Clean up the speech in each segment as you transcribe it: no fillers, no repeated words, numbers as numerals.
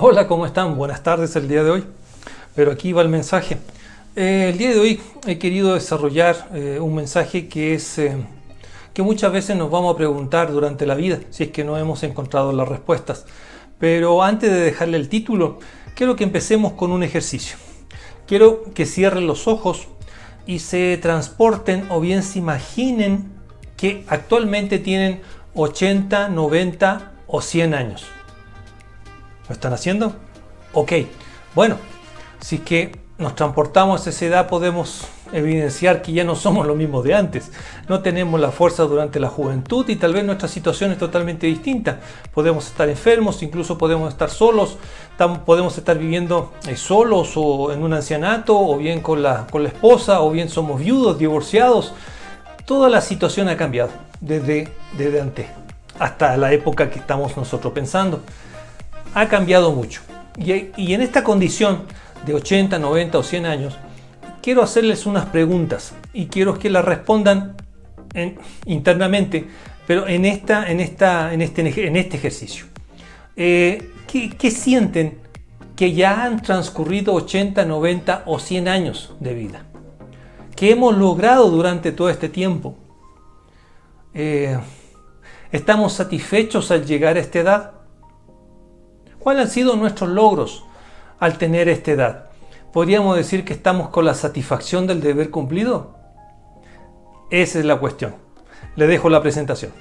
Hola, ¿cómo están? Buenas tardes el día de hoy, pero aquí va el mensaje. El día de hoy he querido desarrollar un mensaje que es que muchas veces nos vamos a preguntar durante la vida si es que no hemos encontrado las respuestas. Pero antes de dejarle el título, quiero que empecemos con un ejercicio. Quiero que cierren los ojos y se transporten o bien se imaginen que actualmente tienen 80, 90 o 100 años. ¿Lo están haciendo? Ok. Bueno, si es que nos transportamos a esa edad, podemos evidenciar que ya no somos lo mismo de antes. No tenemos la fuerza durante la juventud y tal vez nuestra situación es totalmente distinta. Podemos estar enfermos, incluso podemos estar solos, podemos estar viviendo solos o en un ancianato, o bien con la esposa, o bien somos viudos, divorciados. Toda la situación ha cambiado desde antes hasta la época que estamos nosotros pensando. Ha cambiado mucho. Y en esta condición de 80, 90 o 100 años, quiero hacerles unas preguntas y quiero que las respondan internamente, pero en este ejercicio. ¿Qué sienten que ya han transcurrido 80, 90 o 100 años de vida? ¿Qué hemos logrado durante todo este tiempo? ¿Estamos satisfechos al llegar a esta edad? ¿Cuáles han sido nuestros logros al tener esta edad? ¿Podríamos decir que estamos con la satisfacción del deber cumplido? Esa es la cuestión. Le dejo la presentación.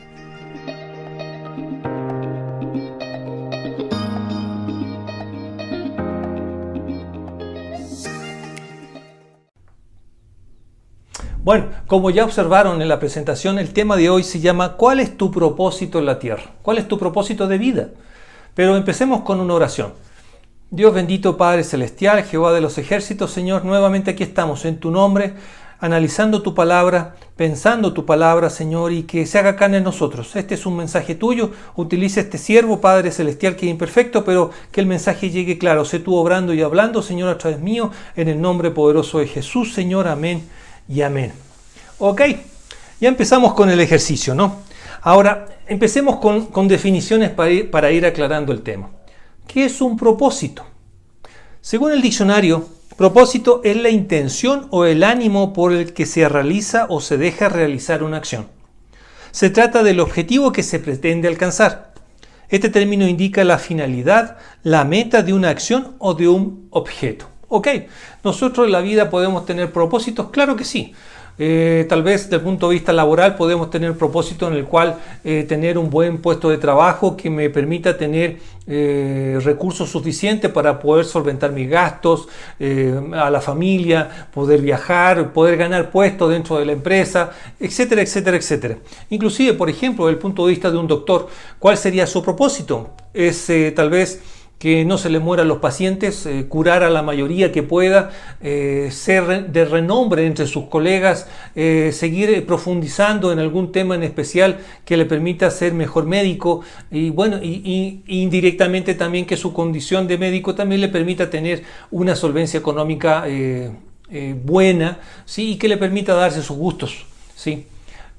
Bueno, como ya observaron en la presentación, el tema de hoy se llama ¿cuál es tu propósito en la tierra? ¿Cuál es tu propósito de vida? Pero empecemos con una oración. Dios bendito, Padre Celestial, Jehová de los ejércitos, Señor, nuevamente aquí estamos en tu nombre, analizando tu palabra, pensando tu palabra, Señor, y que se haga carne en nosotros. Este es un mensaje tuyo, utiliza este siervo, Padre Celestial, que es imperfecto, pero que el mensaje llegue claro. Sé tú obrando y hablando, Señor, a través mío, en el nombre poderoso de Jesús, Señor, amén y amén. Ok, ya empezamos con el ejercicio, ¿no? Ahora, empecemos con definiciones para ir aclarando el tema. ¿Qué es un propósito? Según el diccionario, propósito es la intención o el ánimo por el que se realiza o se deja realizar una acción. Se trata del objetivo que se pretende alcanzar. Este término indica la finalidad, la meta de una acción o de un objeto. Ok, nosotros en la vida podemos tener propósitos, claro que sí. Tal vez desde el punto de vista laboral podemos tener propósito en el cual tener un buen puesto de trabajo que me permita tener recursos suficientes para poder solventar mis gastos, a la familia, poder viajar, poder ganar puestos dentro de la empresa, etcétera, etcétera, etcétera. Inclusive, por ejemplo, desde el punto de vista de un doctor, ¿cuál sería su propósito? Es tal vez que no se le mueran los pacientes, curar a la mayoría que pueda, ser de renombre entre sus colegas, seguir profundizando en algún tema en especial que le permita ser mejor médico y bueno, y indirectamente también que su condición de médico también le permita tener una solvencia económica buena, ¿sí? Y que le permita darse sus gustos, ¿sí?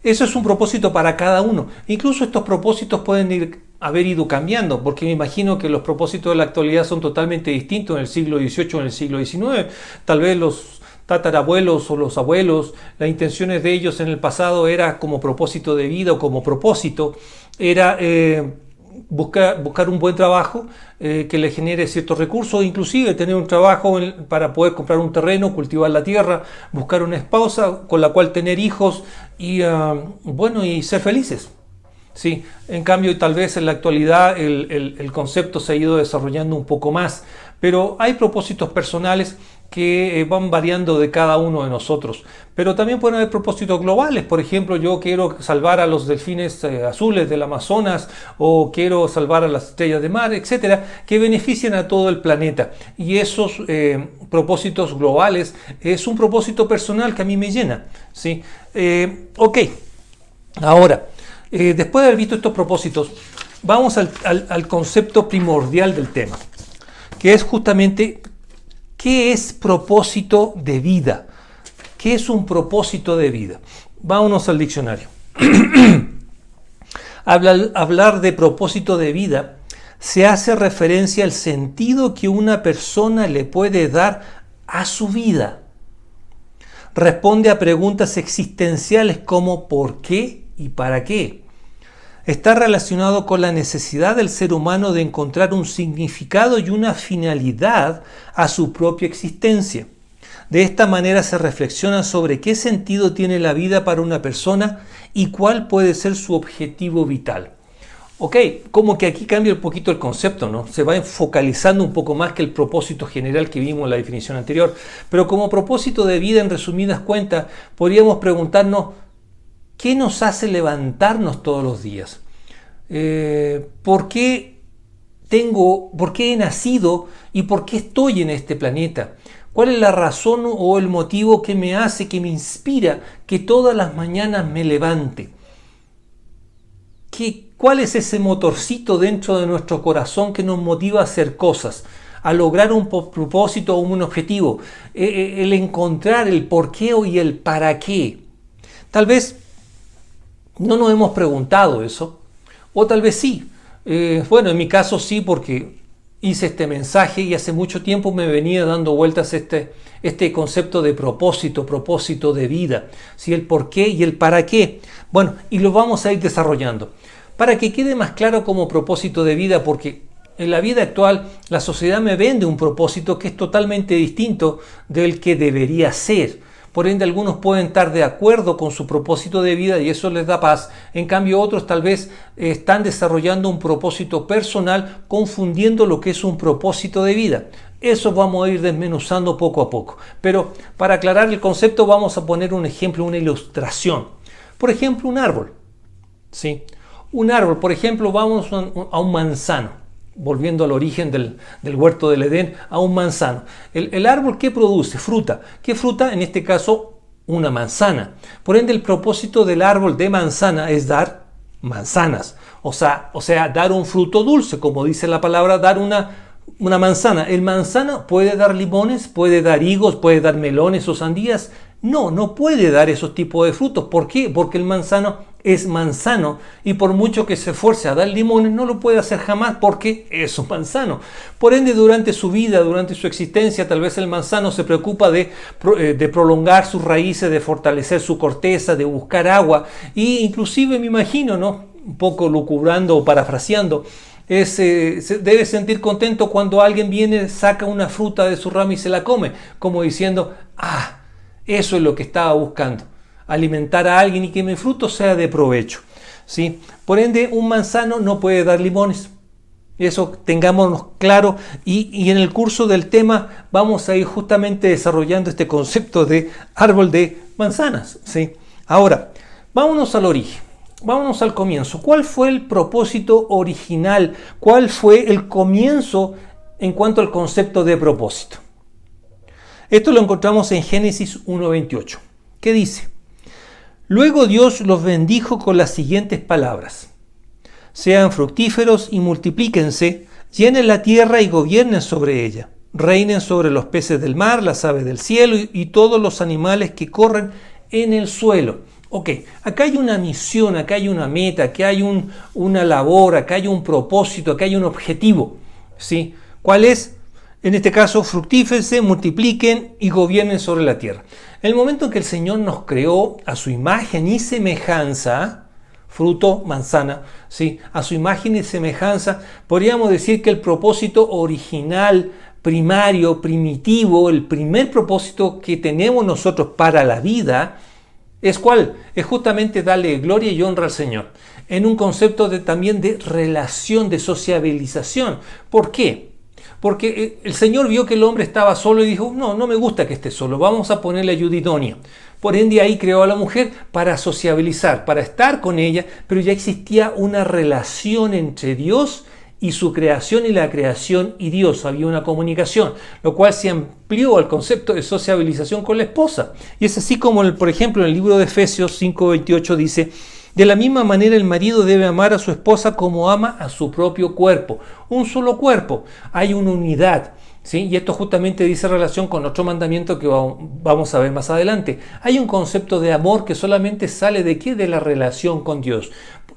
Eso es un propósito para cada uno. Incluso estos propósitos pueden haber ido cambiando, porque me imagino que los propósitos de la actualidad son totalmente distintos en el siglo XVIII o en el siglo XIX. Tal vez los tatarabuelos o los abuelos, las intenciones de ellos en el pasado era como propósito de vida o como propósito, era buscar un buen trabajo que le genere ciertos recursos, inclusive tener un trabajo para poder comprar un terreno, cultivar la tierra, buscar una esposa con la cual tener hijos y y ser felices. Sí, en cambio tal vez en la actualidad el concepto se ha ido desarrollando un poco más, pero hay propósitos personales que van variando de cada uno de nosotros, pero también pueden haber propósitos globales. Por ejemplo, yo quiero salvar a los delfines azules del Amazonas o quiero salvar a las estrellas de mar, etcétera, que benefician a todo el planeta, y esos propósitos globales es un propósito personal que a mí me llena, ¿sí? Ok, ahora después de haber visto estos propósitos, vamos al concepto primordial del tema, que es justamente ¿qué es propósito de vida? ¿Qué es un propósito de vida? Vámonos al diccionario. Hablar de propósito de vida se hace referencia al sentido que una persona le puede dar a su vida. Responde a preguntas existenciales como ¿por qué y para qué? Está relacionado con la necesidad del ser humano de encontrar un significado y una finalidad a su propia existencia. De esta manera se reflexiona sobre qué sentido tiene la vida para una persona y cuál puede ser su objetivo vital. Ok, como que aquí cambia un poquito el concepto, ¿no? Se va focalizando un poco más que el propósito general que vimos en la definición anterior. Pero como propósito de vida, en resumidas cuentas, podríamos preguntarnos, ¿qué nos hace levantarnos todos los días? ¿Por qué he nacido y por qué estoy en este planeta? ¿Cuál es la razón o el motivo que me hace, que me inspira, que todas las mañanas me levante? ¿Cuál es ese motorcito dentro de nuestro corazón que nos motiva a hacer cosas, a lograr un propósito o un objetivo? El encontrar el por qué y el para qué. Tal vez no nos hemos preguntado eso, o tal vez sí. Bueno, en mi caso sí, porque hice este mensaje y hace mucho tiempo me venía dando vueltas este concepto de propósito de vida, ¿sí? El por qué y el para qué. Bueno, y lo vamos a ir desarrollando. Para que quede más claro como propósito de vida, porque en la vida actual la sociedad me vende un propósito que es totalmente distinto del que debería ser. Por ende, algunos pueden estar de acuerdo con su propósito de vida y eso les da paz. En cambio, otros tal vez están desarrollando un propósito personal, confundiendo lo que es un propósito de vida. Eso vamos a ir desmenuzando poco a poco. Pero para aclarar el concepto vamos a poner un ejemplo, una ilustración. Por ejemplo, un árbol. ¿Sí? Un árbol, por ejemplo, vamos a un manzano. Volviendo al origen del huerto del Edén, a un manzano. El árbol, ¿qué produce? Fruta. ¿Qué fruta? En este caso, una manzana. Por ende, el propósito del árbol de manzana es dar manzanas. O sea, dar un fruto dulce, como dice la palabra, dar una manzana. ¿El manzano puede dar limones? ¿Puede dar higos? ¿Puede dar melones o sandías? No puede dar esos tipos de frutos. ¿Por qué? Porque el manzano es manzano y por mucho que se esfuerce a dar limones no lo puede hacer jamás porque es un manzano. Por ende, durante su vida, durante su existencia, tal vez el manzano se preocupa de prolongar sus raíces, de fortalecer su corteza, de buscar agua e inclusive me imagino, ¿no? Un poco lucubrando o parafraseando, se debe sentir contento cuando alguien viene, saca una fruta de su rama y se la come, como diciendo, eso es lo que estaba buscando, alimentar a alguien y que mi fruto sea de provecho, ¿sí? Por ende, un manzano no puede dar limones. Eso tengámonos claro y en el curso del tema vamos a ir justamente desarrollando este concepto de árbol de manzanas, ¿sí? Ahora, vámonos al origen, vámonos al comienzo. ¿Cuál fue el propósito original? ¿Cuál fue el comienzo en cuanto al concepto de propósito? Esto lo encontramos en Génesis 1:28. ¿Qué dice? Luego Dios los bendijo con las siguientes palabras. Sean fructíferos y multiplíquense, llenen la tierra y gobiernen sobre ella. Reinen sobre los peces del mar, las aves del cielo y todos los animales que corren en el suelo. Ok, acá hay una misión, acá hay una meta, acá hay una labor, acá hay un propósito, acá hay un objetivo, ¿sí? ¿Cuál es? En este caso, fructíferse, multipliquen y gobiernen sobre la tierra. En el momento en que el Señor nos creó a su imagen y semejanza, fruto, manzana, ¿sí? A su imagen y semejanza, podríamos decir que el propósito original, primario, primitivo, el primer propósito que tenemos nosotros para la vida, ¿es cuál? Es justamente darle gloria y honra al Señor. En un concepto también de relación, de sociabilización. ¿Por qué? Porque el Señor vio que el hombre estaba solo y dijo, no me gusta que esté solo, vamos a ponerle ayuda idónea. Por ende ahí creó a la mujer para sociabilizar, para estar con ella, pero ya existía una relación entre Dios y su creación y la creación y Dios. Había una comunicación, lo cual se amplió al concepto de sociabilización con la esposa. Y es así como, por ejemplo, en el libro de Efesios 5:28 dice, de la misma manera el marido debe amar a su esposa como ama a su propio cuerpo. Un solo cuerpo, hay una unidad, ¿sí? Y esto justamente dice relación con otro mandamiento que vamos a ver más adelante. Hay un concepto de amor que solamente sale de ¿qué? De la relación con Dios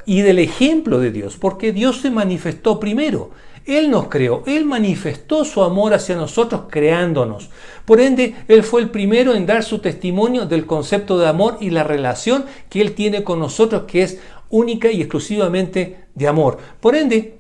y del ejemplo de Dios, porque Dios se manifestó primero. Él nos creó, Él manifestó su amor hacia nosotros creándonos. Por ende, Él fue el primero en dar su testimonio del concepto de amor y la relación que Él tiene con nosotros, que es única y exclusivamente de amor. Por ende,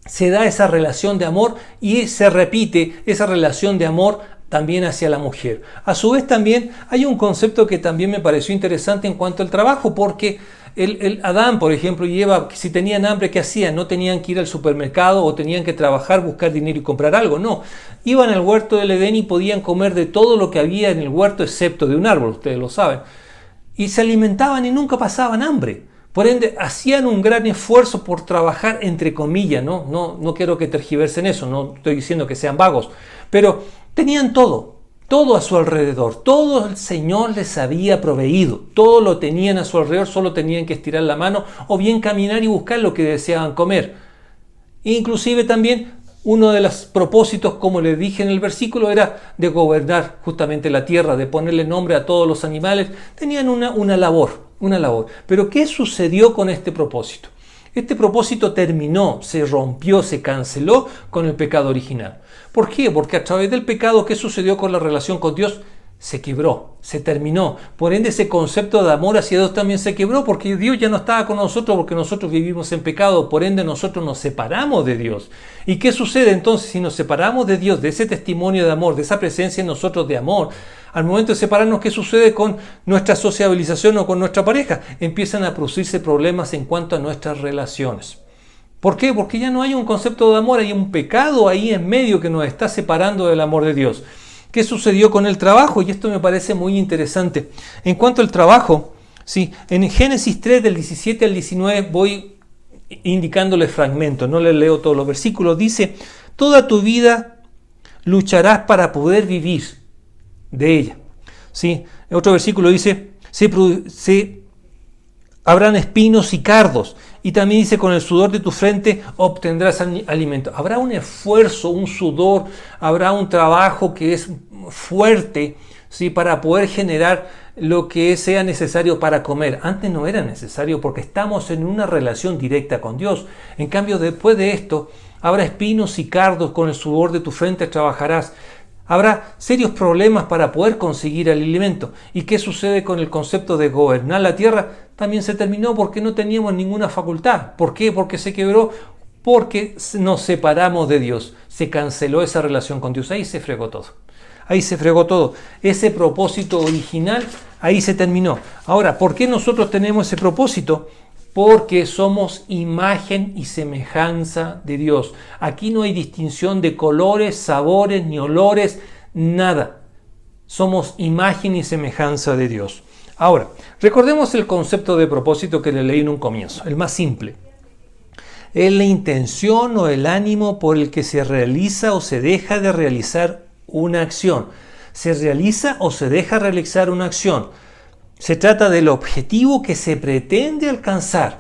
se da esa relación de amor y se repite esa relación de amor también hacia la mujer. A su vez también hay un concepto que también me pareció interesante en cuanto al trabajo, porque el Adán, por ejemplo, y Eva, si tenían hambre, ¿qué hacían? No tenían que ir al supermercado o tenían que trabajar, buscar dinero y comprar algo, no. Iban al huerto del Edén y podían comer de todo lo que había en el huerto, excepto de un árbol, ustedes lo saben. Y se alimentaban y nunca pasaban hambre. Por ende, hacían un gran esfuerzo por trabajar, entre comillas, no quiero que tergiversen eso, no estoy diciendo que sean vagos, pero tenían todo a su alrededor, todo el Señor les había proveído, todo lo tenían a su alrededor, solo tenían que estirar la mano o bien caminar y buscar lo que deseaban comer. Inclusive también uno de los propósitos, como les dije en el versículo, era de gobernar justamente la tierra, de ponerle nombre a todos los animales. Tenían una labor. Pero ¿qué sucedió con este propósito? Este propósito terminó, se rompió, se canceló con el pecado original. ¿Por qué? Porque a través del pecado, ¿qué sucedió con la relación con Dios? Se quebró, se terminó. Por ende, ese concepto de amor hacia Dios también se quebró, porque Dios ya no estaba con nosotros, porque nosotros vivimos en pecado. Por ende, nosotros nos separamos de Dios. ¿Y qué sucede entonces si nos separamos de Dios, de ese testimonio de amor, de esa presencia en nosotros de amor? Al momento de separarnos, ¿qué sucede con nuestra sociabilización o con nuestra pareja? Empiezan a producirse problemas en cuanto a nuestras relaciones. ¿Por qué? Porque ya no hay un concepto de amor, hay un pecado ahí en medio que nos está separando del amor de Dios. ¿Qué sucedió con el trabajo? Y esto me parece muy interesante. En cuanto al trabajo, sí, en Génesis 3, del 17 al 19, voy indicándoles fragmentos, no les leo todos los versículos. Dice, toda tu vida lucharás para poder vivir de ella. ¿Sí? Otro versículo dice, habrán espinos y cardos. Y también dice, con el sudor de tu frente obtendrás alimento. Habrá un esfuerzo, un sudor, habrá un trabajo que es fuerte, ¿sí? Para poder generar lo que sea necesario para comer. Antes no era necesario porque estamos en una relación directa con Dios. En cambio, después de esto, habrá espinos y cardos, con el sudor de tu frente trabajarás. Habrá serios problemas para poder conseguir el alimento. ¿Y qué sucede con el concepto de gobernar la tierra? También se terminó porque no teníamos ninguna facultad. ¿Por qué? Porque se quebró, porque nos separamos de Dios. Se canceló esa relación con Dios. Ahí se fregó todo. Ese propósito original, ahí se terminó. Ahora, ¿por qué nosotros tenemos ese propósito? Porque somos imagen y semejanza de Dios. Aquí no hay distinción de colores, sabores, ni olores, nada. Somos imagen y semejanza de Dios. Ahora, recordemos el concepto de propósito que le leí en un comienzo, el más simple. Es la intención o el ánimo por el que se realiza o se deja de realizar una acción. Se realiza o se deja realizar una acción. Se trata del objetivo que se pretende alcanzar.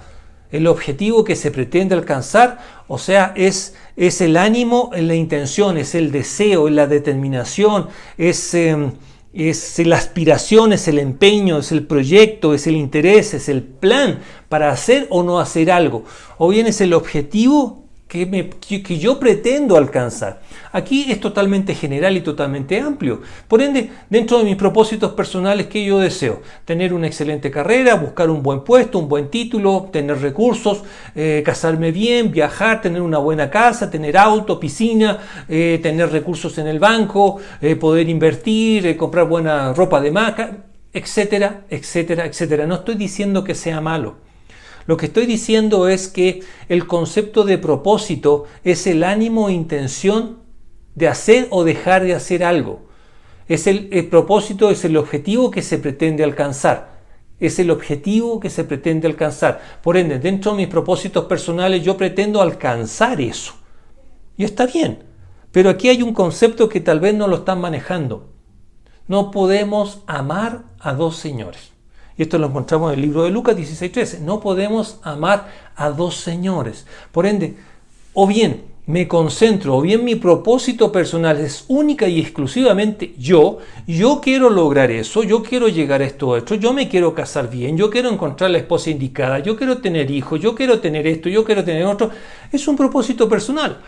El objetivo que se pretende alcanzar, o sea, es el ánimo, la intención, es el deseo, es la determinación, es la aspiración, es el empeño, es el proyecto, es el interés, es el plan para hacer o no hacer algo. O bien es el objetivo que yo pretendo alcanzar. Aquí es totalmente general y totalmente amplio. Por ende, dentro de mis propósitos personales, ¿qué yo deseo? Tener una excelente carrera, buscar un buen puesto, un buen título, tener recursos, casarme bien, viajar, tener una buena casa, tener auto, piscina, tener recursos en el banco, poder invertir, comprar buena ropa de marca, etcétera, etcétera, etcétera. No estoy diciendo que sea malo. Lo que estoy diciendo es que el concepto de propósito es el ánimo e intención de hacer o dejar de hacer algo. El propósito es el objetivo que se pretende alcanzar. Es el objetivo que se pretende alcanzar. Por ende, dentro de mis propósitos personales yo pretendo alcanzar eso. Y está bien. Pero aquí hay un concepto que tal vez no lo están manejando. No podemos amar a dos señores. Y esto lo encontramos en el libro de Lucas 16:13. No podemos amar a dos señores. Por ende, o bien me concentro, o bien mi propósito personal es única y exclusivamente yo quiero lograr eso, yo quiero llegar a esto, yo me quiero casar bien, yo quiero encontrar la esposa indicada, yo quiero tener hijos, yo quiero tener esto, yo quiero tener otro. Es un propósito personal.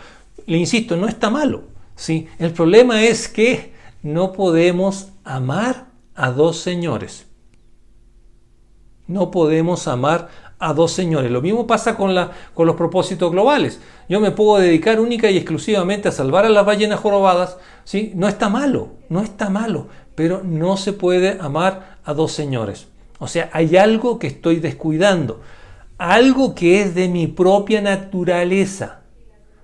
le insisto, no está malo, ¿sí? El problema es que no podemos amar a dos señores. No podemos amar a dos señores. Lo mismo pasa con los propósitos globales. Yo me puedo dedicar única y exclusivamente a salvar a las ballenas jorobadas, ¿sí? No está malo, pero no se puede amar a dos señores. O sea, hay algo que estoy descuidando, algo que es de mi propia naturaleza.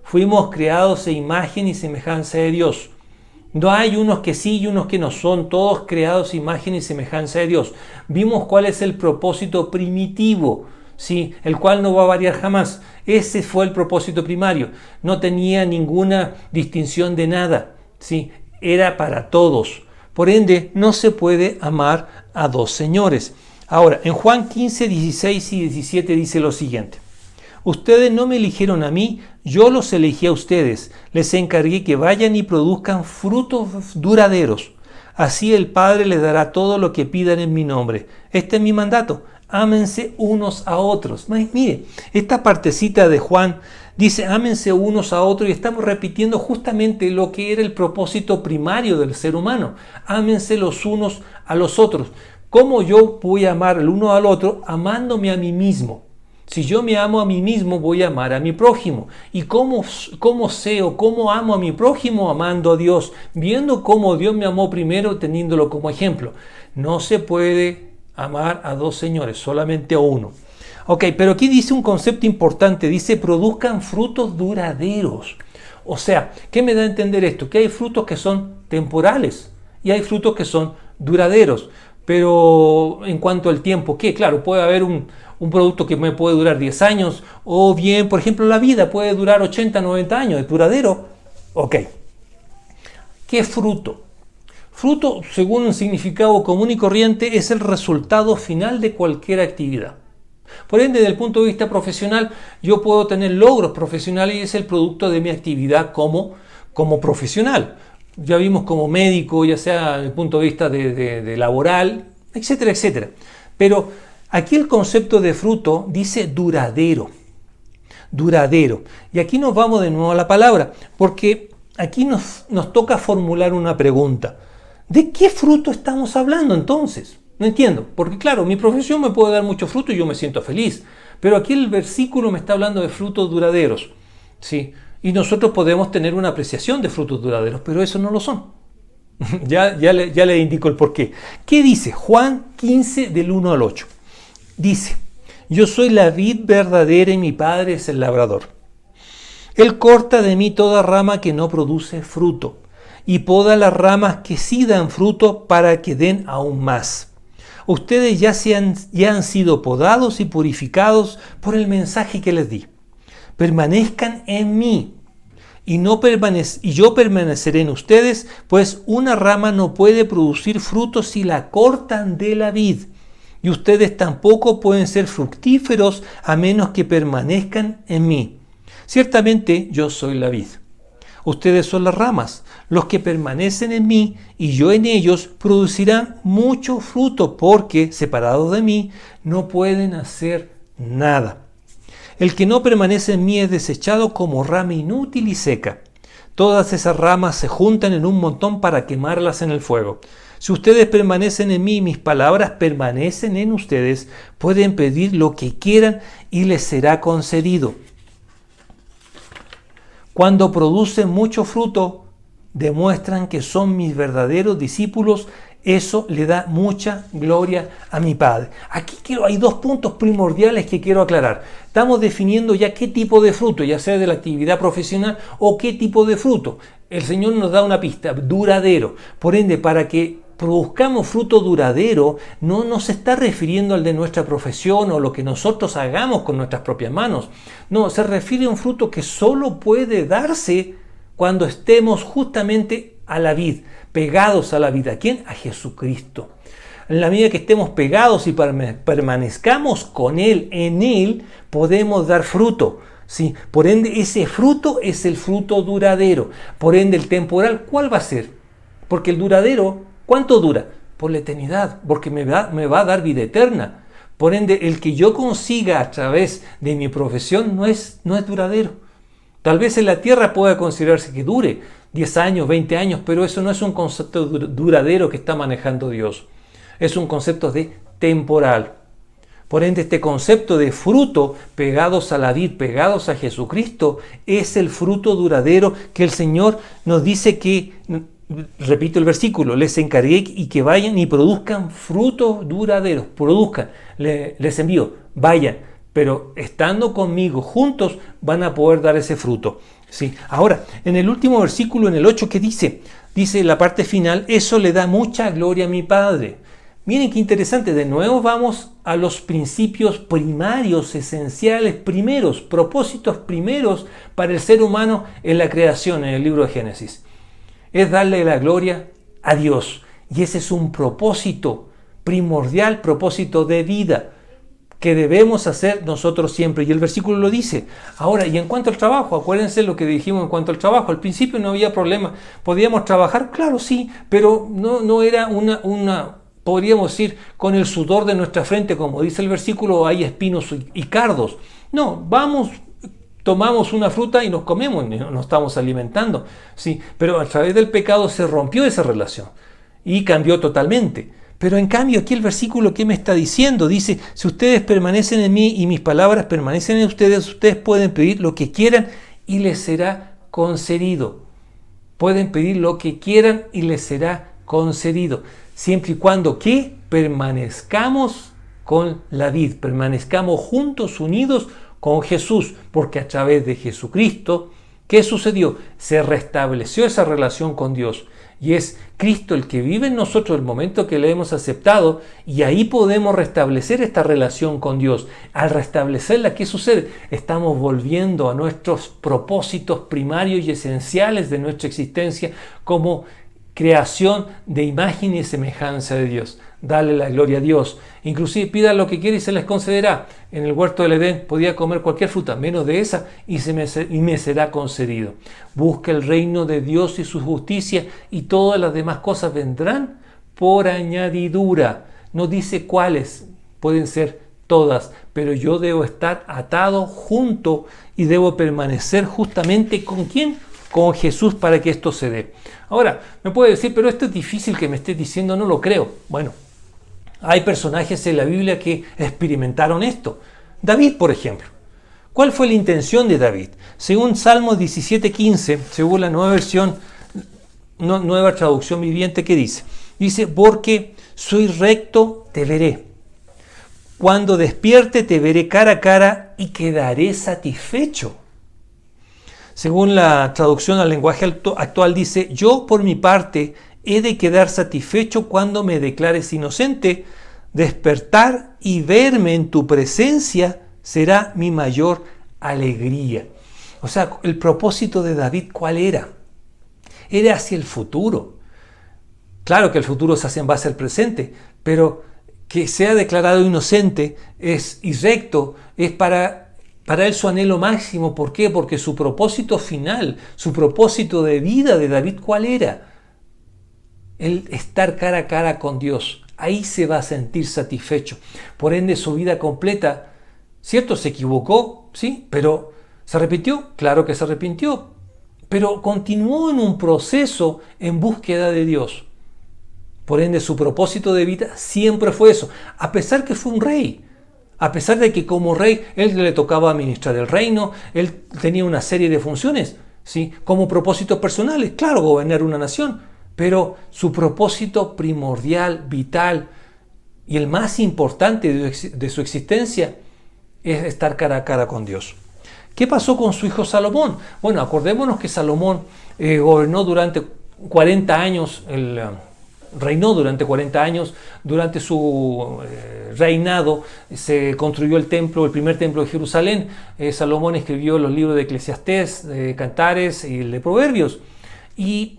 Fuimos creados a imagen y semejanza de Dios. No hay unos que sí y unos que no, son todos creados a imagen y semejanza de Dios. Vimos cuál es el propósito primitivo, ¿sí? El cual no va a variar jamás. Ese fue el propósito primario. No tenía ninguna distinción de nada, ¿sí? Era para todos. Por ende, no se puede amar a dos señores. Ahora, en Juan 15, 16 y 17 dice lo siguiente. Ustedes no me eligieron a mí, yo los elegí a ustedes. Les encargué que vayan y produzcan frutos duraderos. Así el Padre les dará todo lo que pidan en mi nombre. Este es mi mandato. Ámense unos a otros. Mire, esta partecita de Juan dice ámense unos a otros y estamos repitiendo justamente lo que era el propósito primario del ser humano. Ámense los unos a los otros. ¿Cómo yo voy a amar el uno al otro? Amándome a mí mismo. Si yo me amo a mí mismo, voy a amar a mi prójimo. ¿Y cómo sé o cómo amo a mi prójimo? Amando a Dios, viendo cómo Dios me amó primero, teniéndolo como ejemplo. No se puede amar a dos señores, solamente a uno. Ok, pero aquí dice un concepto importante, dice produzcan frutos duraderos. O sea, ¿qué me da a entender esto? Que hay frutos que son temporales y hay frutos que son duraderos. Pero en cuanto al tiempo, ¿qué? Claro, puede haber un producto que me puede durar 10 años, o bien, por ejemplo, la vida puede durar 80, 90 años, ¿es duradero? Ok. ¿Qué es fruto? Fruto, según un significado común y corriente, es el resultado final de cualquier actividad. Por ende, desde el punto de vista profesional, yo puedo tener logros profesionales y es el producto de mi actividad como profesional. Ya vimos como médico, ya sea desde el punto de vista de laboral, etcétera, etcétera. Pero aquí el concepto de fruto dice duradero. Duradero. Y aquí nos vamos de nuevo a la palabra, porque aquí nos toca formular una pregunta. ¿De qué fruto estamos hablando entonces? No entiendo, porque claro, mi profesión me puede dar mucho fruto y yo me siento feliz, pero aquí el versículo me está hablando de frutos duraderos, ¿sí? Y nosotros podemos tener una apreciación de frutos duraderos, pero esos no lo son. ya le indico el porqué. ¿Qué dice? Juan 15 del 1 al 8. Dice, yo soy la vid verdadera y mi Padre es el labrador. Él corta de mí toda rama que no produce fruto y poda las ramas que sí dan fruto para que den aún más. Ustedes ya han sido podados y purificados por el mensaje que les di. Permanezcan en mí y yo permaneceré en ustedes, pues una rama no puede producir frutos si la cortan de la vid. Y ustedes tampoco pueden ser fructíferos a menos que permanezcan en mí. Ciertamente yo soy la vid. Ustedes son las ramas. Los que permanecen en mí y yo en ellos producirán mucho fruto porque, separados de mí, no pueden hacer nada. El que no permanece en mí es desechado como rama inútil y seca. Todas esas ramas se juntan en un montón para quemarlas en el fuego. Si ustedes permanecen en mí y mis palabras permanecen en ustedes, pueden pedir lo que quieran y les será concedido. Cuando producen mucho fruto, demuestran que son mis verdaderos discípulos. Eso le da mucha gloria a mi Padre. Aquí hay dos puntos primordiales que quiero aclarar. Estamos definiendo ya qué tipo de fruto, ya sea de la actividad profesional o qué tipo de fruto. El Señor nos da una pista, duradero. Por ende, para que produzcamos fruto duradero, no nos está refiriendo al de nuestra profesión o lo que nosotros hagamos con nuestras propias manos. No, se refiere a un fruto que solo puede darse cuando estemos justamente a la vid, pegados a la vid. ¿A quién? A Jesucristo. En la medida que estemos pegados y permanezcamos con Él, en Él, podemos dar fruto. ¿Sí? Por ende, ese fruto es el fruto duradero. Por ende, el temporal, ¿cuál va a ser? Porque el duradero, ¿cuánto dura? Por la eternidad, porque me va a dar vida eterna. Por ende, el que yo consiga a través de mi profesión no es duradero. Tal vez en la tierra pueda considerarse que dure 10 años, 20 años, pero eso no es un concepto duradero que está manejando Dios. Es un concepto de temporal. Por ende, este concepto de fruto pegados a la vid, pegados a Jesucristo, es el fruto duradero que el Señor nos dice que, repito el versículo, les encargué y que vayan y produzcan frutos duraderos. Produzcan, les envío, vayan, pero estando conmigo juntos van a poder dar ese fruto. ¿Sí? Ahora, en el último versículo, en el 8, ¿qué dice? Dice la parte final, eso le da mucha gloria a mi Padre. Miren qué interesante, de nuevo vamos a los principios primarios, esenciales, primeros, propósitos primeros para el ser humano en la creación, en el libro de Génesis. Es darle la gloria a Dios. Y ese es un propósito primordial, propósito de vida, que debemos hacer nosotros siempre. Y el versículo lo dice. Ahora, y en cuanto al trabajo, acuérdense lo que dijimos en cuanto al trabajo. Al principio no había problema. ¿Podíamos trabajar? Claro, sí, pero no era podríamos decir, con el sudor de nuestra frente, como dice el versículo, hay espinos y cardos. No, tomamos una fruta y nos comemos, nos estamos alimentando. Sí, pero a través del pecado se rompió esa relación y cambió totalmente. Pero en cambio aquí el versículo, ¿qué me está diciendo? Dice, si ustedes permanecen en mí y mis palabras permanecen en ustedes, ustedes pueden pedir lo que quieran y les será concedido. Pueden pedir lo que quieran y les será concedido. Siempre y cuando que permanezcamos con la vid, permanezcamos juntos, unidos con Jesús, porque a través de Jesucristo, ¿qué sucedió? Se restableció esa relación con Dios. Y es Cristo el que vive en nosotros el momento que le hemos aceptado, y ahí podemos restablecer esta relación con Dios. Al restablecerla, ¿qué sucede? Estamos volviendo a nuestros propósitos primarios y esenciales de nuestra existencia como creación de imagen y semejanza de Dios. Dale la gloria a Dios. Inclusive pida lo que quiera y se les concederá. En el huerto del Edén podía comer cualquier fruta, menos de esa, y me será concedido. Busca el reino de Dios y su justicia, y todas las demás cosas vendrán por añadidura. No dice cuáles, pueden ser todas, pero yo debo estar atado junto y debo permanecer justamente ¿con quién? Con Jesús, para que esto se dé. Ahora, me puede decir, pero esto es difícil que me estés diciendo, no lo creo. Bueno, hay personajes en la Biblia que experimentaron esto. David, por ejemplo. ¿Cuál fue la intención de David? Según Salmos 17:15, según la nueva versión, nueva traducción viviente, ¿qué dice? Dice, porque soy recto, te veré. Cuando despierte, te veré cara a cara y quedaré satisfecho. Según la traducción al lenguaje actual dice, yo por mi parte he de quedar satisfecho cuando me declares inocente, despertar y verme en tu presencia será mi mayor alegría. O sea, el propósito de David, ¿cuál era? Era hacia el futuro. Claro que el futuro se hace en base al presente, pero que sea declarado inocente y recto es para él su anhelo máximo. ¿Por qué? Porque su propósito final, su propósito de vida de David, ¿cuál era? El estar cara a cara con Dios. Ahí se va a sentir satisfecho. Por ende, su vida completa, ¿cierto? Se equivocó, sí, pero ¿se arrepintió? Claro que se arrepintió, pero continuó en un proceso en búsqueda de Dios. Por ende, su propósito de vida siempre fue eso, a pesar que fue un rey. A pesar de que como rey, él le tocaba administrar el reino, él tenía una serie de funciones, ¿sí? Como propósitos personales, claro, gobernar una nación, pero su propósito primordial, vital y el más importante de su existencia es estar cara a cara con Dios. ¿Qué pasó con su hijo Salomón? Bueno, acordémonos que Salomón gobernó durante 40 años, reinó durante 40 años. Durante su reinado se construyó el primer templo de Jerusalén. Salomón escribió los libros de Eclesiastés, de Cantares y de Proverbios. ¿Y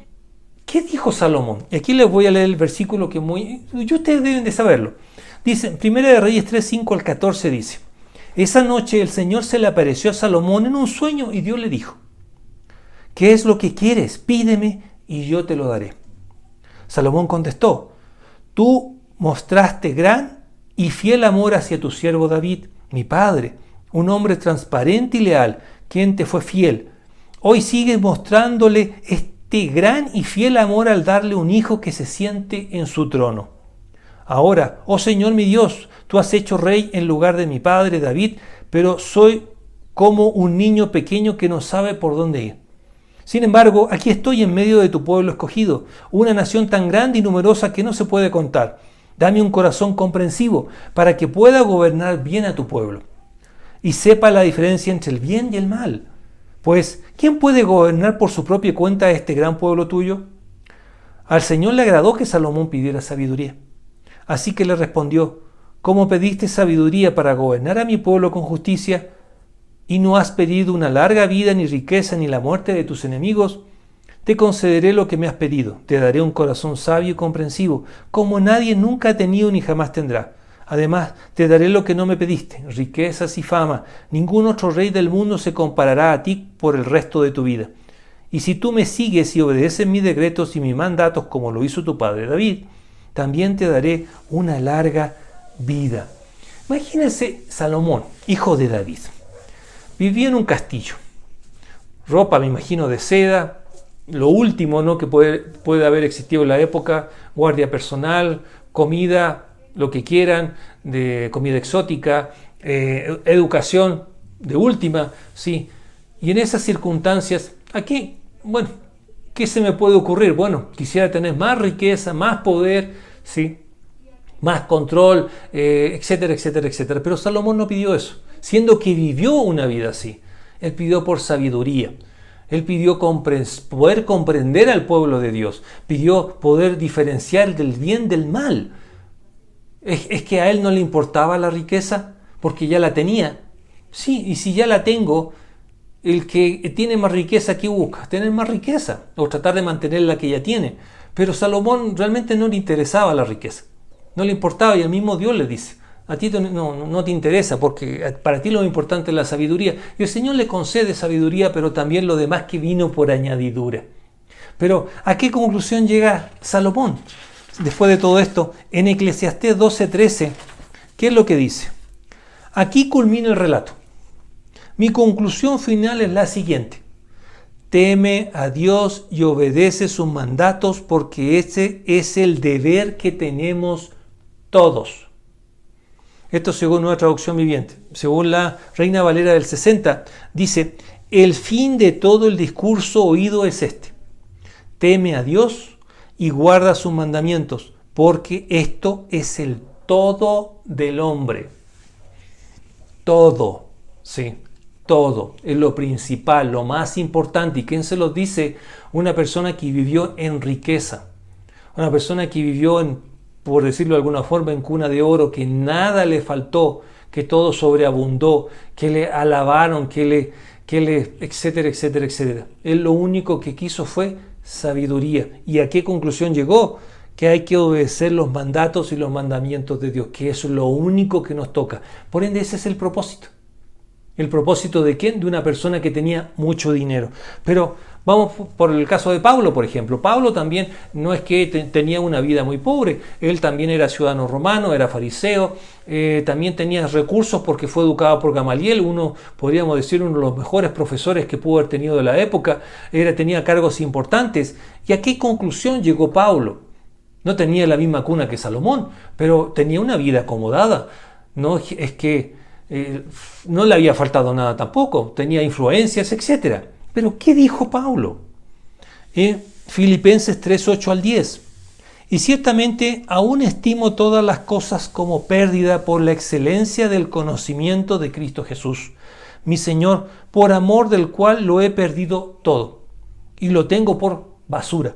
qué dijo Salomón? Y aquí les voy a leer el versículo que ustedes deben de saberlo. Dice, 1 de Reyes 3, 5 al 14 dice, esa noche el Señor se le apareció a Salomón en un sueño y Dios le dijo, ¿qué es lo que quieres? Pídeme y yo te lo daré. Salomón contestó, tú mostraste gran y fiel amor hacia tu siervo David, mi padre, un hombre transparente y leal, quien te fue fiel. Hoy sigues mostrándole este gran y fiel amor al darle un hijo que se siente en su trono. Ahora, oh Señor mi Dios, tú has hecho rey en lugar de mi padre David, pero soy como un niño pequeño que no sabe por dónde ir. Sin embargo, aquí estoy en medio de tu pueblo escogido, una nación tan grande y numerosa que no se puede contar. Dame un corazón comprensivo para que pueda gobernar bien a tu pueblo y sepa la diferencia entre el bien y el mal. Pues, ¿quién puede gobernar por su propia cuenta a este gran pueblo tuyo? Al Señor le agradó que Salomón pidiera sabiduría. Así que le respondió: como pediste sabiduría para gobernar a mi pueblo con justicia, y no has pedido una larga vida, ni riqueza, ni la muerte de tus enemigos, te concederé lo que me has pedido. Te daré un corazón sabio y comprensivo, como nadie nunca ha tenido ni jamás tendrá. Además, te daré lo que no me pediste, riquezas y fama. Ningún otro rey del mundo se comparará a ti por el resto de tu vida. Y si tú me sigues y obedeces mis decretos y mis mandatos como lo hizo tu padre David, también te daré una larga vida. Imagínense Salomón, hijo de David. Vivía en un castillo. Ropa, me imagino, de seda. Lo último, ¿no?, que puede haber existido en la época. Guardia personal, comida, lo que quieran, de comida exótica, educación de última, sí. Y en esas circunstancias, aquí, bueno, ¿qué se me puede ocurrir? Bueno, quisiera tener más riqueza, más poder, sí, más control, etcétera, etcétera, etcétera. Pero Salomón no pidió eso, siendo que vivió una vida así. Él pidió por sabiduría. Él pidió poder comprender al pueblo de Dios. Pidió poder diferenciar del bien del mal. Es que a él no le importaba la riqueza porque ya la tenía. Sí, y si ya la tengo, el que tiene más riqueza, ¿qué busca? Tener más riqueza o tratar de mantener la que ya tiene. Pero Salomón realmente no le interesaba la riqueza. No le importaba, y el mismo Dios le dice: a ti no te interesa, porque para ti lo importante es la sabiduría. Y el Señor le concede sabiduría, pero también lo demás que vino por añadidura. Pero ¿a qué conclusión llega Salomón? Después de todo esto, en Eclesiastés 12:13, ¿qué es lo que dice? Aquí culmina el relato. Mi conclusión final es la siguiente: teme a Dios y obedece sus mandatos, porque ese es el deber que tenemos todos. Esto según una traducción viviente. Según la Reina Valera del 60, dice: el fin de todo el discurso oído es este: teme a Dios y guarda sus mandamientos, porque esto es el todo del hombre. Todo, sí, todo, es lo principal, lo más importante. ¿Y quién se lo dice? Una persona que vivió en riqueza, una persona que vivió en, por decirlo de alguna forma, en cuna de oro, que nada le faltó, que todo sobreabundó, que le alabaron, que le etcétera, etcétera, etcétera. Él lo único que quiso fue sabiduría. ¿Y a qué conclusión llegó? Que hay que obedecer los mandatos y los mandamientos de Dios, que es lo único que nos toca. Por ende, ese es el propósito. ¿El propósito de quién? De una persona que tenía mucho dinero. Pero vamos por el caso de Pablo, por ejemplo. Pablo también no es que tenía una vida muy pobre. Él también era ciudadano romano, era fariseo, también tenía recursos porque fue educado por Gamaliel, podríamos decir, uno de los mejores profesores que pudo haber tenido de la época. Tenía cargos importantes. ¿Y a qué conclusión llegó Pablo? No tenía la misma cuna que Salomón, pero tenía una vida acomodada. No es que no le había faltado nada tampoco, tenía influencias, etc. Pero ¿qué dijo Pablo? Filipenses 3:8 al 10. Y ciertamente aún estimo todas las cosas como pérdida por la excelencia del conocimiento de Cristo Jesús, mi Señor, por amor del cual lo he perdido todo y lo tengo por basura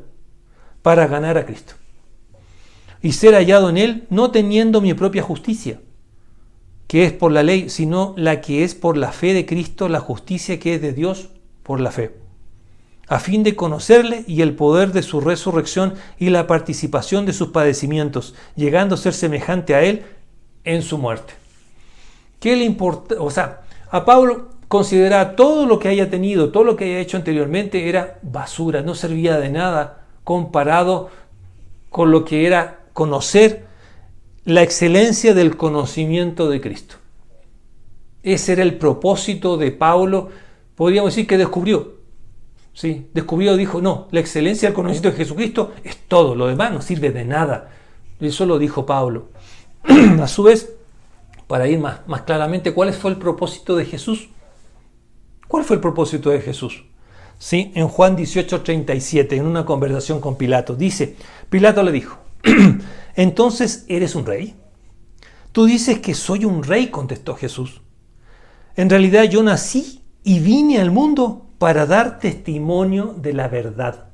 para ganar a Cristo y ser hallado en Él, no teniendo mi propia justicia, que es por la ley, sino la que es por la fe de Cristo, la justicia que es de Dios por la fe, a fin de conocerle y el poder de su resurrección y la participación de sus padecimientos, llegando a ser semejante a Él en su muerte. ¿Qué le importa? O sea, a Pablo consideraba todo lo que haya tenido, todo lo que haya hecho anteriormente era basura, no servía de nada comparado con lo que era conocer la excelencia del conocimiento de Cristo. Ese era el propósito de Pablo, podríamos decir que descubrió. ¿sí? Descubrió, dijo, no, la excelencia del conocimiento de Jesucristo es todo, lo demás no sirve de nada. Eso lo dijo Pablo. A su vez, para ir más claramente, ¿cuál fue el propósito de Jesús? ¿Cuál fue el propósito de Jesús? Sí, en Juan 18:37, en una conversación con Pilato, dice, Pilato le dijo, ¿entonces eres un rey? Tú dices que soy un rey, contestó Jesús. En realidad yo nací y vine al mundo para dar testimonio de la verdad.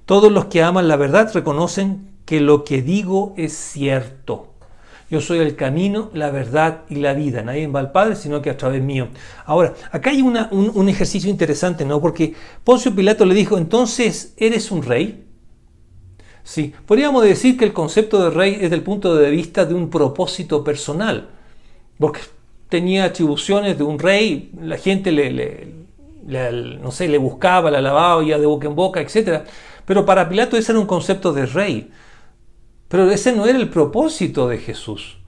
Todos los que aman la verdad reconocen que lo que digo es cierto. Yo soy el camino, la verdad y la vida. Nadie va al Padre sino que a través mío. Ahora, acá hay un ejercicio interesante, ¿no? Porque Poncio Pilato le dijo, ¿entonces eres un rey? Sí, podríamos decir que el concepto de rey es desde el punto de vista de un propósito personal. Porque tenía atribuciones de un rey, la gente le buscaba, la alababa, iba de boca en boca, etc. Pero para Pilato ese era un concepto de rey. Pero ese no era el propósito de Jesús.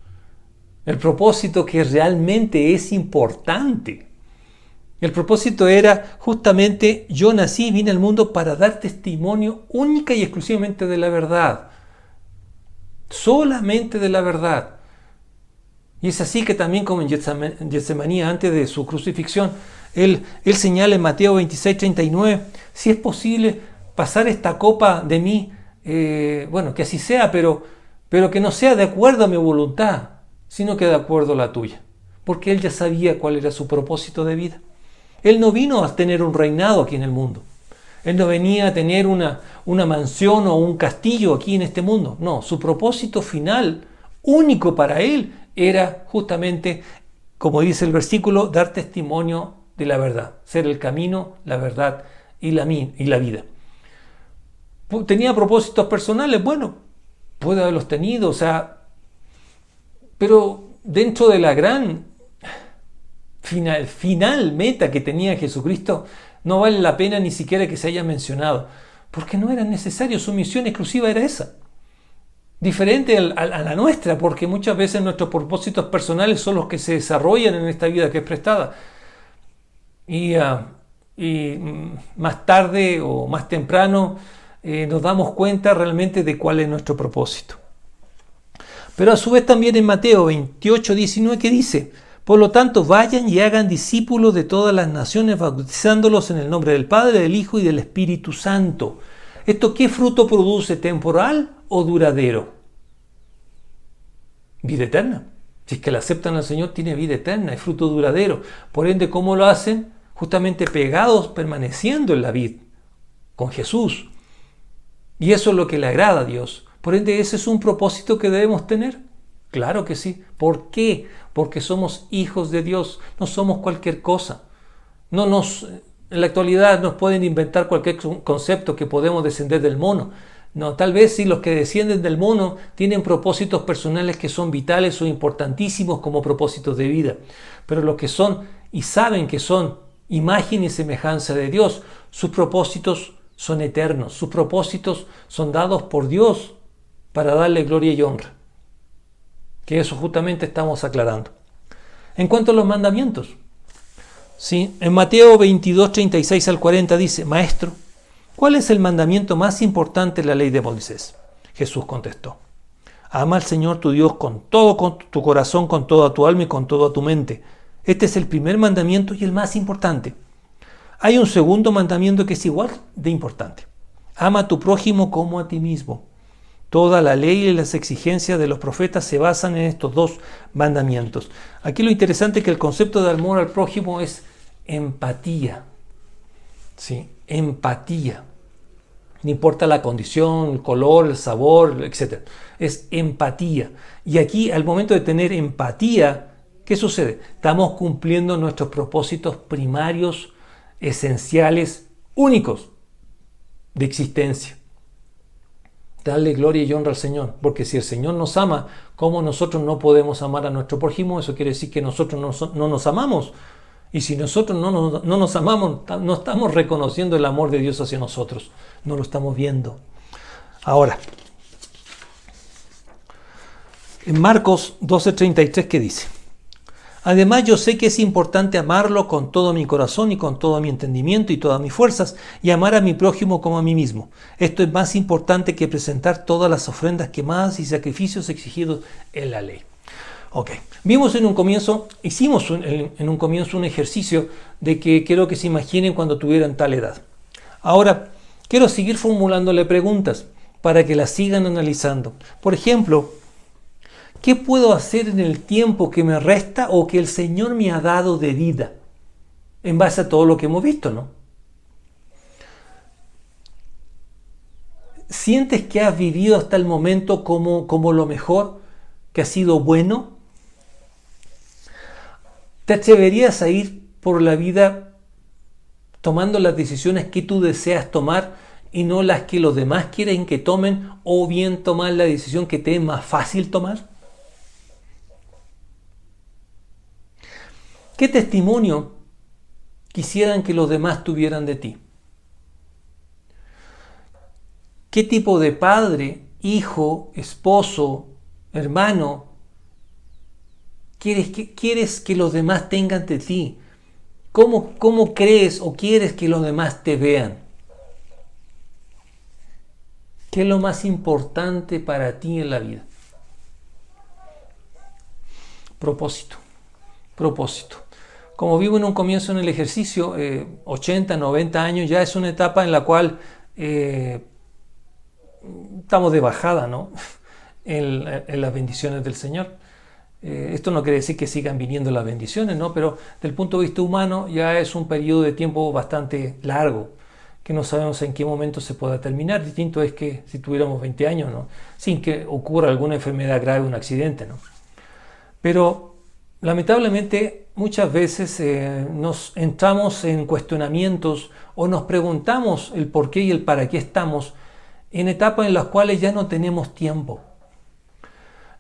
El propósito que realmente es importante. El propósito era justamente, yo nací y vine al mundo para dar testimonio única y exclusivamente de la verdad. Solamente de la verdad. Y es así que también como en Getsemaní, antes de su crucifixión, él señala en Mateo 26:39, si es posible pasar esta copa de mí, que así sea, pero que no sea de acuerdo a mi voluntad, sino que de acuerdo a la tuya. Porque él ya sabía cuál era su propósito de vida. Él no vino a tener un reinado aquí en el mundo. Él no venía a tener una mansión o un castillo aquí en este mundo. No, su propósito final, único para él, era justamente, como dice el versículo, dar testimonio de la verdad. Ser el camino, la verdad y la vida. ¿Tenía propósitos personales? Bueno, puede haberlos tenido, pero dentro de la gran final meta que tenía Jesucristo, no vale la pena ni siquiera que se haya mencionado, porque no era necesario, su misión exclusiva era esa. Diferente a la nuestra, porque muchas veces nuestros propósitos personales son los que se desarrollan en esta vida que es prestada. Y más tarde o más temprano nos damos cuenta realmente de cuál es nuestro propósito. Pero a su vez también en Mateo 28:19 que dice, por lo tanto vayan y hagan discípulos de todas las naciones, bautizándolos en el nombre del Padre, del Hijo y del Espíritu Santo. ¿Esto qué fruto produce? ¿Temporal o duradero? Vida eterna. Si es que la aceptan al Señor, tiene vida eterna, es fruto duradero. Por ende, ¿cómo lo hacen? Justamente pegados, permaneciendo en la vid, con Jesús. Y eso es lo que le agrada a Dios. Por ende, ese es un propósito que debemos tener. Claro que sí. ¿Por qué? Porque somos hijos de Dios, no somos cualquier cosa. En la actualidad nos pueden inventar cualquier concepto que podemos descender del mono. No, tal vez sí los que descienden del mono tienen propósitos personales que son vitales o importantísimos como propósitos de vida. Pero los que son y saben que son imagen y semejanza de Dios, sus propósitos son eternos, sus propósitos son dados por Dios para darle gloria y honra. Que eso justamente estamos aclarando. En cuanto a los mandamientos, ¿sí? En Mateo 22:36 al 40 dice, Maestro, ¿cuál es el mandamiento más importante de la ley de Moisés? Jesús contestó, ama al Señor tu Dios con tu corazón, con toda tu alma y con toda tu mente. Este es el primer mandamiento y el más importante. Hay un segundo mandamiento que es igual de importante. Ama a tu prójimo como a ti mismo. Toda la ley y las exigencias de los profetas se basan en estos dos mandamientos. Aquí lo interesante es que el concepto de amor al prójimo es empatía. ¿Sí? Empatía. No importa la condición, el color, el sabor, etc. Es empatía. Y aquí, al momento de tener empatía, ¿qué sucede? Estamos cumpliendo nuestros propósitos primarios, esenciales, únicos de existencia. Darle gloria y honra al Señor, porque si el Señor nos ama, ¿cómo nosotros no podemos amar a nuestro prójimo? Eso quiere decir que nosotros no nos amamos. Y si nosotros no nos amamos, no estamos reconociendo el amor de Dios hacia nosotros. No lo estamos viendo. Ahora, en Marcos 12:33, ¿qué dice? Además, yo sé que es importante amarlo con todo mi corazón y con todo mi entendimiento y todas mis fuerzas, y amar a mi prójimo como a mí mismo. Esto es más importante que presentar todas las ofrendas quemadas y sacrificios exigidos en la ley. Ok, hicimos en un comienzo un ejercicio de que quiero que se imaginen cuando tuvieran tal edad. Ahora, quiero seguir formulándole preguntas para que las sigan analizando. Por ejemplo, ¿qué puedo hacer en el tiempo que me resta o que el Señor me ha dado de vida? En base a todo lo que hemos visto, ¿no? ¿Sientes que has vivido hasta el momento como lo mejor, que ha sido bueno? ¿Te atreverías a ir por la vida tomando las decisiones que tú deseas tomar y no las que los demás quieren que tomen, o bien tomar la decisión que te es más fácil tomar? ¿Qué testimonio quisieran que los demás tuvieran de ti? ¿Qué tipo de padre, hijo, esposo, hermano quieres que los demás tengan de ti? ¿Cómo crees o quieres que los demás te vean? ¿Qué es lo más importante para ti en la vida? Propósito. Como vivo en un comienzo en el ejercicio, 80, 90 años, ya es una etapa en la cual estamos de bajada, ¿no? en las bendiciones del Señor. Esto no quiere decir que sigan viniendo las bendiciones, ¿no? Pero desde el punto de vista humano ya es un periodo de tiempo bastante largo, que no sabemos en qué momento se pueda terminar. Distinto es que si tuviéramos 20 años, ¿no? Sin que ocurra alguna enfermedad grave, un accidente, ¿no? Pero lamentablemente muchas veces nos entramos en cuestionamientos o nos preguntamos el por qué y el para qué estamos en etapas en las cuales ya no tenemos tiempo.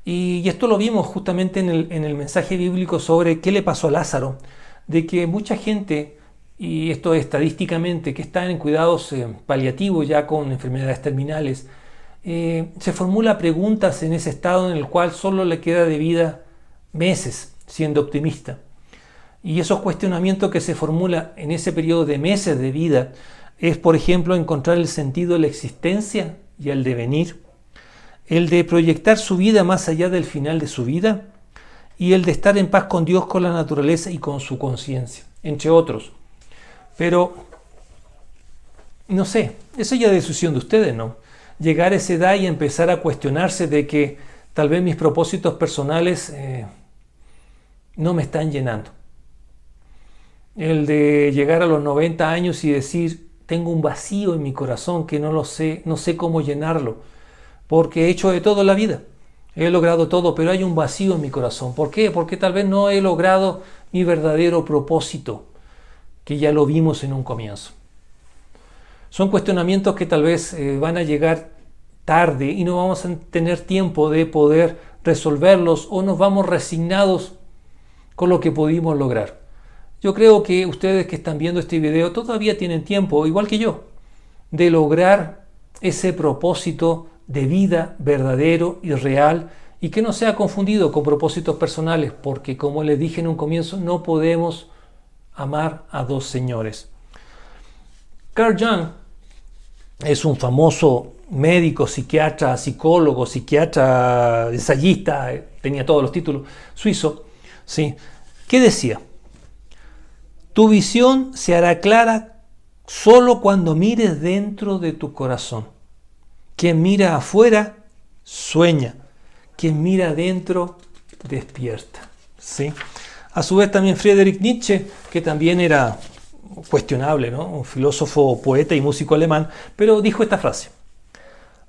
Y esto lo vimos justamente en el mensaje bíblico sobre qué le pasó a Lázaro, de que mucha gente, y esto estadísticamente, que está en cuidados paliativos ya con enfermedades terminales, se formula preguntas en ese estado en el cual solo le queda de vida meses, siendo optimista. Y esos cuestionamientos que se formula en ese periodo de meses de vida es, por ejemplo, encontrar el sentido de la existencia y el devenir, el de proyectar su vida más allá del final de su vida, y el de estar en paz con Dios, con la naturaleza y con su conciencia, entre otros. Pero, no sé, eso ya es decisión de ustedes, ¿no? Llegar a esa edad y empezar a cuestionarse de que tal vez mis propósitos personales no me están llenando. El de llegar a los 90 años y decir, tengo un vacío en mi corazón que no sé cómo llenarlo, porque he hecho de todo en la vida, he logrado todo, pero hay un vacío en mi corazón. ¿Por qué? Porque tal vez no he logrado mi verdadero propósito, que ya lo vimos en un comienzo. Son cuestionamientos que tal vez van a llegar tarde y no vamos a tener tiempo de poder resolverlos, o nos vamos resignados con lo que pudimos lograr. Yo creo que ustedes que están viendo este video todavía tienen tiempo, igual que yo, de lograr ese propósito de vida verdadero y real, y que no sea confundido con propósitos personales, porque como les dije en un comienzo, no podemos amar a dos señores. Carl Jung es un famoso médico, psiquiatra, psicólogo, psiquiatra, ensayista, tenía todos los títulos, suizo, ¿sí? ¿Qué decía? Tu visión se hará clara solo cuando mires dentro de tu corazón. Quien mira afuera, sueña. Quien mira adentro, despierta. ¿Sí? A su vez también Friedrich Nietzsche, que también era cuestionable, ¿no? Un filósofo, poeta y músico alemán, pero dijo esta frase: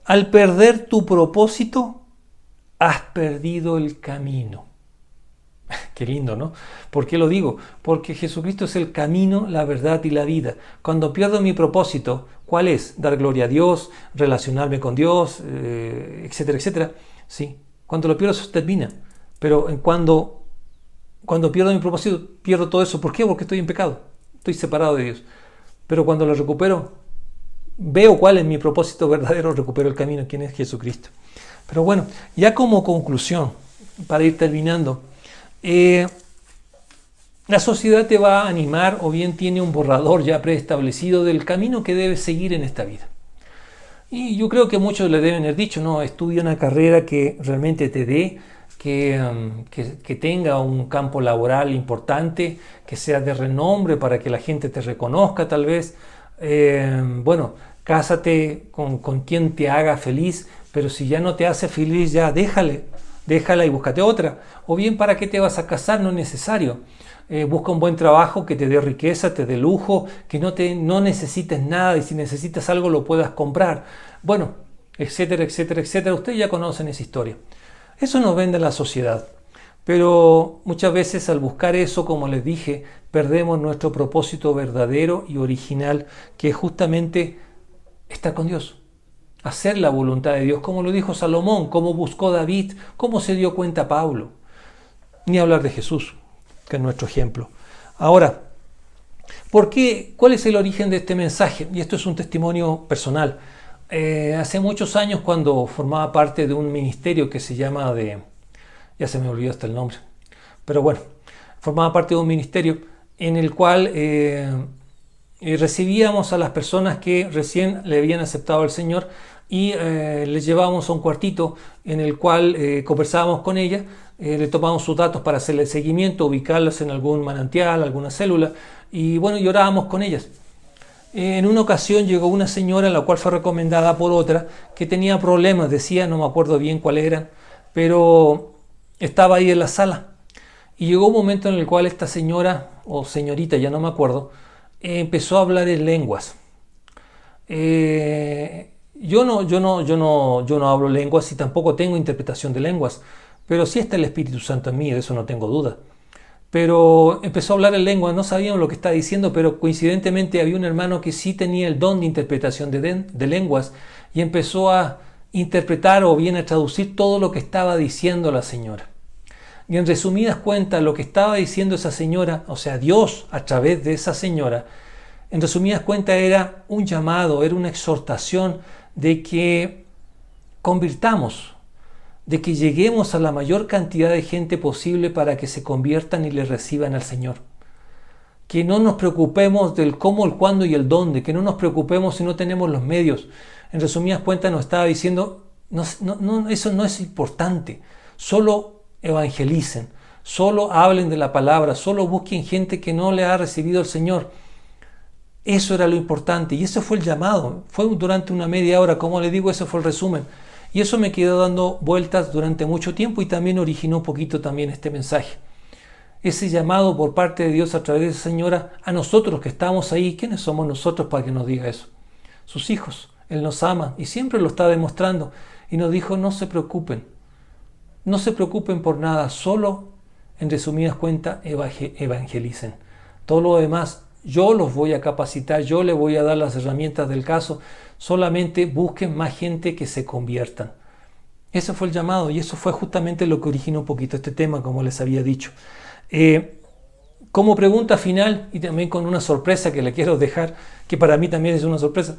al perder tu propósito, has perdido el camino. Qué lindo, ¿no? ¿Por qué lo digo? Porque Jesucristo es el camino, la verdad y la vida. Cuando pierdo mi propósito, ¿cuál es? Dar gloria a Dios, relacionarme con Dios, etcétera, etcétera. Sí, cuando lo pierdo, eso termina. Pero cuando pierdo mi propósito, pierdo todo eso. ¿Por qué? Porque estoy en pecado. Estoy separado de Dios. Pero cuando lo recupero, veo cuál es mi propósito verdadero, recupero el camino, quién es Jesucristo. Pero bueno, ya como conclusión, para ir terminando, La sociedad te va a animar o bien tiene un borrador ya preestablecido del camino que debes seguir en esta vida. Y yo creo que muchos le deben haber dicho, no, estudia una carrera que realmente te dé, que tenga un campo laboral importante, que sea de renombre para que la gente te reconozca tal vez. Bueno, cásate con quien te haga feliz, pero si ya no te hace feliz, ya déjala y búscate otra. O bien, ¿para qué te vas a casar? No es necesario. Busca un buen trabajo que te dé riqueza, te dé lujo, que no necesites nada y si necesitas algo lo puedas comprar. Bueno, etcétera, etcétera, etcétera. Ustedes ya conocen esa historia. Eso nos vende la sociedad. Pero muchas veces al buscar eso, como les dije, perdemos nuestro propósito verdadero y original, que es justamente estar con Dios. Hacer la voluntad de Dios, como lo dijo Salomón, como buscó David, cómo se dio cuenta Pablo. Ni hablar de Jesús, que es nuestro ejemplo. Ahora, ¿por qué? ¿Cuál es el origen de este mensaje? Y esto es un testimonio personal. Hace muchos años, cuando formaba parte de un ministerio que se llama ya se me olvidó hasta el nombre, pero bueno, formaba parte de un ministerio en el cual recibíamos a las personas que recién le habían aceptado al Señor y les llevábamos a un cuartito en el cual conversábamos con ellas, le tomábamos sus datos para hacerle seguimiento, ubicarlas en algún manantial, alguna célula, y bueno, y orábamos con ellas. En una ocasión llegó una señora, la cual fue recomendada por otra, que tenía problemas, decía, no me acuerdo bien cuáles eran, pero estaba ahí en la sala. Y llegó un momento en el cual esta señora, o señorita, ya no me acuerdo, empezó a hablar en lenguas. Yo no hablo lenguas y tampoco tengo interpretación de lenguas, pero sí está el Espíritu Santo en mí, de eso no tengo duda. Pero empezó a hablar en lenguas, no sabíamos lo que estaba diciendo, pero coincidentemente había un hermano que sí tenía el don de interpretación de lenguas y empezó a interpretar o bien a traducir todo lo que estaba diciendo la señora. Y en resumidas cuentas, lo que estaba diciendo esa señora, o sea, Dios a través de esa señora, en resumidas cuentas era un llamado, era una exhortación de que convirtamos, de que lleguemos a la mayor cantidad de gente posible para que se conviertan y le reciban al Señor. Que no nos preocupemos del cómo, el cuándo y el dónde, que no nos preocupemos si no tenemos los medios. En resumidas cuentas nos estaba diciendo, eso no es importante, solo evangelicen, solo hablen de la palabra, solo busquen gente que no le ha recibido al Señor. Eso era lo importante y ese fue el llamado. Fue durante una media hora, como les digo, ese fue el resumen. Y eso me quedó dando vueltas durante mucho tiempo y también originó un poquito también este mensaje. Ese llamado por parte de Dios a través de esa señora a nosotros que estamos ahí. ¿Quiénes somos nosotros para que nos diga eso? Sus hijos. Él nos ama y siempre lo está demostrando. Y nos dijo, no se preocupen. No se preocupen por nada. Solo, en resumidas cuentas, evangelicen. Todo lo demás, yo los voy a capacitar. Yo les voy a dar las herramientas del caso. Solamente busquen más gente que se conviertan. Ese fue el llamado y eso fue justamente lo que originó un poquito este tema, como les había dicho. Como pregunta final y también con una sorpresa que le quiero dejar, que para mí también es una sorpresa,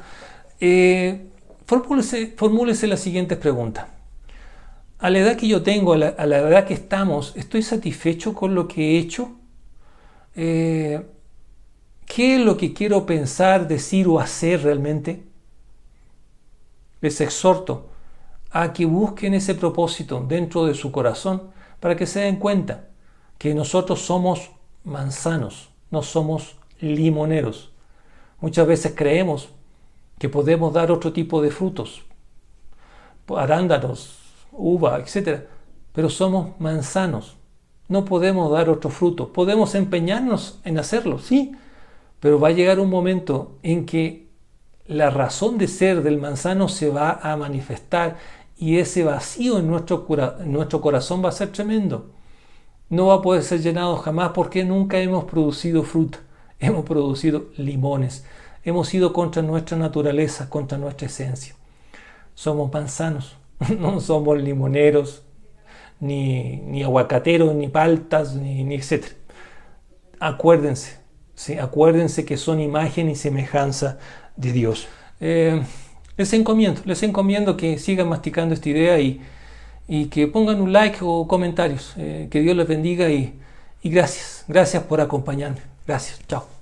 formúlese las siguientes preguntas. A la edad que yo tengo, a la edad que estamos, ¿estoy satisfecho con lo que he hecho? ¿Qué es lo que quiero pensar, decir o hacer realmente? Les exhorto a que busquen ese propósito dentro de su corazón para que se den cuenta que nosotros somos manzanos, no somos limoneros. Muchas veces creemos que podemos dar otro tipo de frutos, arándanos, uva, etc. Pero somos manzanos, no podemos dar otro fruto. Podemos empeñarnos en hacerlo, sí, pero va a llegar un momento en que la razón de ser del manzano se va a manifestar y ese vacío en nuestro corazón va a ser tremendo. No va a poder ser llenado jamás porque nunca hemos producido fruta, hemos producido limones, hemos ido contra nuestra naturaleza, contra nuestra esencia. Somos manzanos, no somos limoneros, ni aguacateros, ni paltas, ni etc. Acuérdense, ¿sí? Acuérdense que son imagen y semejanza de Dios. Les encomiendo que sigan masticando esta idea y que pongan un like o comentarios. Que Dios les bendiga y Y gracias por acompañarme. Gracias, chao.